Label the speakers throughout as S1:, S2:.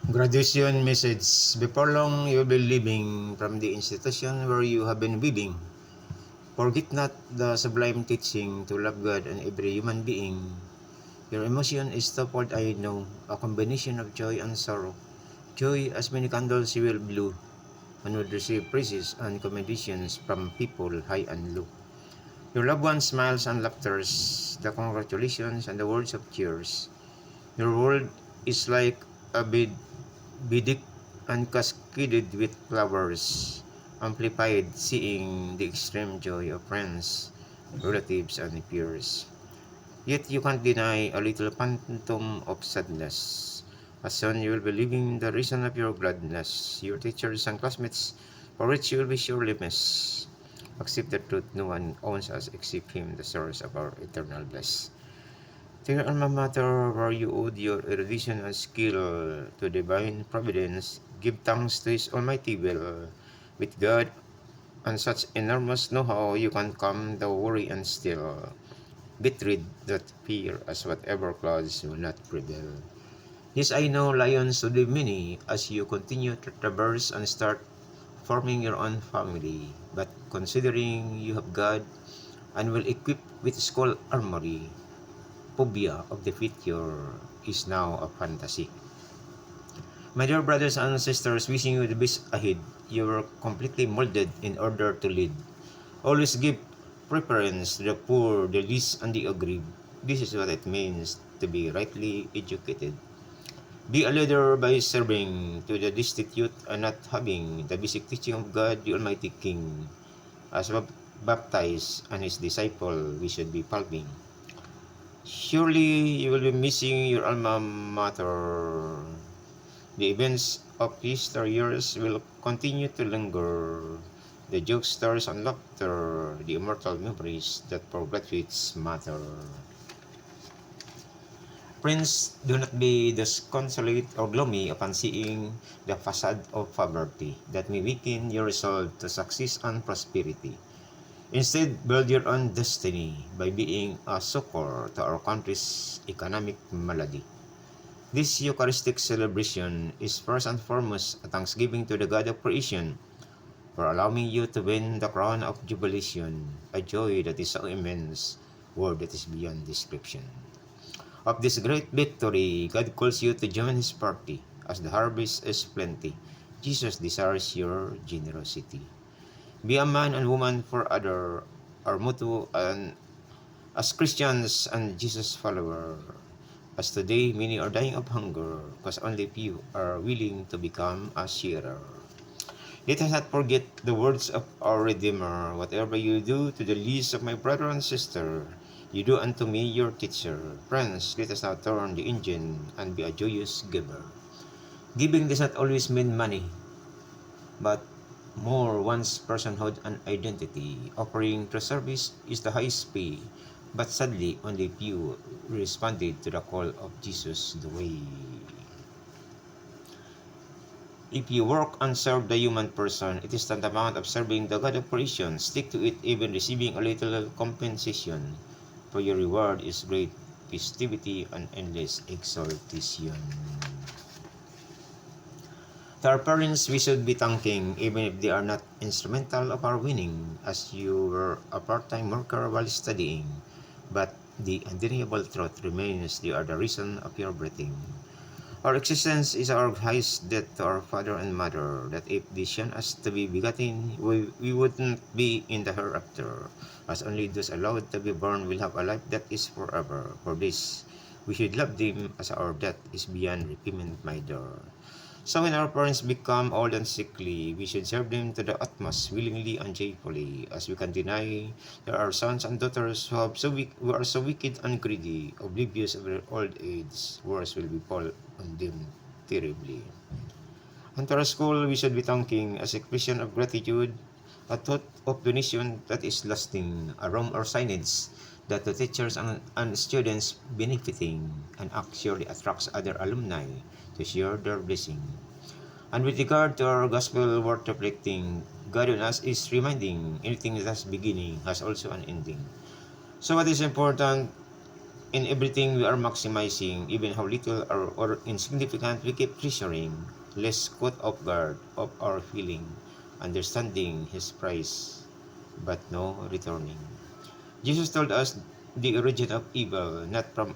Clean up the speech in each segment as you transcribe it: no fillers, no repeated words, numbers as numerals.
S1: Graduation message. Before long, you will be leaving from the institution where you have been weaving. Forget not the sublime teaching to love God and every human being. Your emotion is twofold, I know, a combination of joy and sorrow. Joy, as many candles you will blow, and would receive praises and commendations from people high and low. Your loved ones' smiles and laughters, the congratulations and the words of cheers. Your world is like a bedecked and cascaded with flowers, amplified seeing the extreme joy of friends, relatives, and peers. Yet you can't deny a little phantom of sadness. As soon you will be leaving the reason of your gladness, your teachers and classmates, for which you will be surely missed. Accept the truth, no one owns us except Him, the source of our eternal bliss. To your alma mater, where you owed your erudition and skill to divine providence, give thanks to His almighty will. With God and such enormous know-how, you can calm the worry and still. Get rid that fear as whatever clouds will not prevail. Yes, I know lions would be many as you continue to traverse and start forming your own family. But considering you have God and will equip with skull armory, phobia of the future is now a fantasy. My dear brothers and sisters, wishing you the best ahead. You were completely molded in order to lead. Always give preference to the poor, the least, and the aggrieved. This is what it means to be rightly educated. Be a leader by serving to the destitute and not having the basic teaching of God, the Almighty King. As baptized and his disciple, we should be following. Surely you will be missing your alma mater. The events of years will continue to linger. The jokes, stars, and laughter, the immortal memories that for graduates matter. Friends, do not be disconsolate or gloomy upon seeing the facade of poverty that may weaken your resolve to success and prosperity. Instead, build your own destiny by being a succor to our country's economic malady. This Eucharistic celebration is first and foremost a thanksgiving to the God of creation for allowing you to win the crown of jubilation, a joy that is so immense, word that is beyond description. Of this great victory, God calls you to join His party, as the harvest is plenty. Jesus desires your generosity. Be a man and woman for other, our motto, and as Christians and Jesus follower. As today many are dying of hunger, because only few are willing to become a sharer. Let us not forget the words of our Redeemer. Whatever you do to the least of my brother and sister, you do unto me, your teacher. Friends, let us now turn the engine and be a joyous giver. Giving does not always mean money, but more one's personhood and identity. Offering true service is the highest pay, but sadly, only few responded to the call of Jesus the way. If you work and serve the human person, it is tantamount of serving the God of creation. Stick to it, even receiving a little compensation, for your reward is great festivity and endless exaltation. To our parents, we should be thanking, even if they are not instrumental of our winning, as you were a part-time worker while studying. But the undeniable truth remains they are the reason of your breathing. Our existence is our highest debt to our father and mother, that if they shunned us to be begotten, we wouldn't be in the hereafter, as only those allowed to be born will have a life that is forever. For this, we should love them as our debt is beyond repayment, my dear. So when our parents become old and sickly, we should serve them to the utmost, willingly and joyfully, as we can deny there are sons and daughters who are so wicked and greedy, oblivious of their old age. Worse will befall on them terribly. And to our school, we should be thanking as expression of gratitude, a thought of donation that is lasting, a room or signage that the teachers and students benefiting and actually attracts other alumni to share their blessing. And with regard to our gospel worth reflecting, God on us is reminding anything that has beginning has also an ending. So what is important In everything we are maximizing, even how little or insignificant we keep treasuring, lest caught off guard of our feeling, understanding His price, but no returning. Jesus told us the origin of evil, not from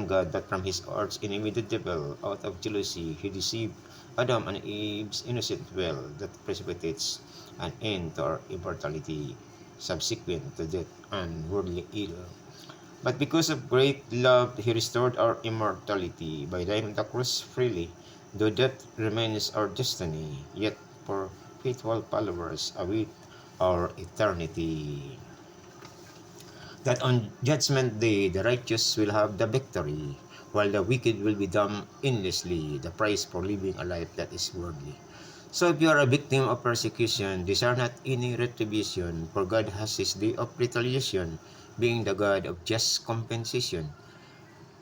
S1: God, but from his arch enemy the devil. Out of jealousy, he deceived Adam and Eve's innocent will that precipitates an end to our immortality, subsequent to death and worldly ill. But because of great love, he restored our immortality by dying on the cross freely, though death remains our destiny, yet for faithful followers await our eternity. That on Judgment Day the righteous will have the victory, while the wicked will be damned endlessly, the price for living a life that is worldly. So if you are a victim of persecution, desire not any retribution, for God has his day of retaliation, being the God of just compensation.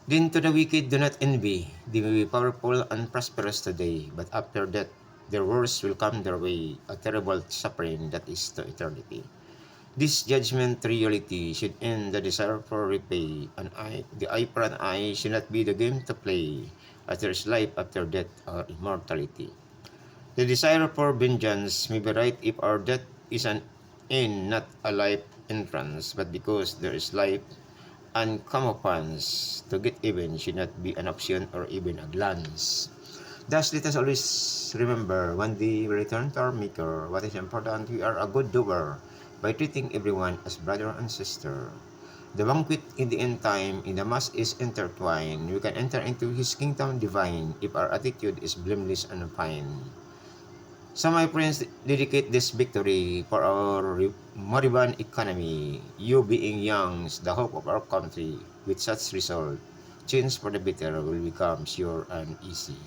S1: Then to the wicked do not envy, they may be powerful and prosperous today, but after that their worst will come their way, a terrible suffering that is to eternity. This judgment reality should end the desire for repay. The eye for an eye should not be the game to play, as there is life after death or immortality. The desire for vengeance may be right if our death is an end, not a life entrance, but because there is life and comeuppance, to get even should not be an option or even a glance. Thus, let us always remember, when we return to our Maker, what is important, we are a good doer by treating everyone as brother and sister. The banquet in the end time in the Mass is intertwined. We can enter into His kingdom divine if our attitude is blameless and fine. So my friends, dedicate this victory for our moribund economy. You being young is the hope of our country. With such result, change for the better will become sure and easy.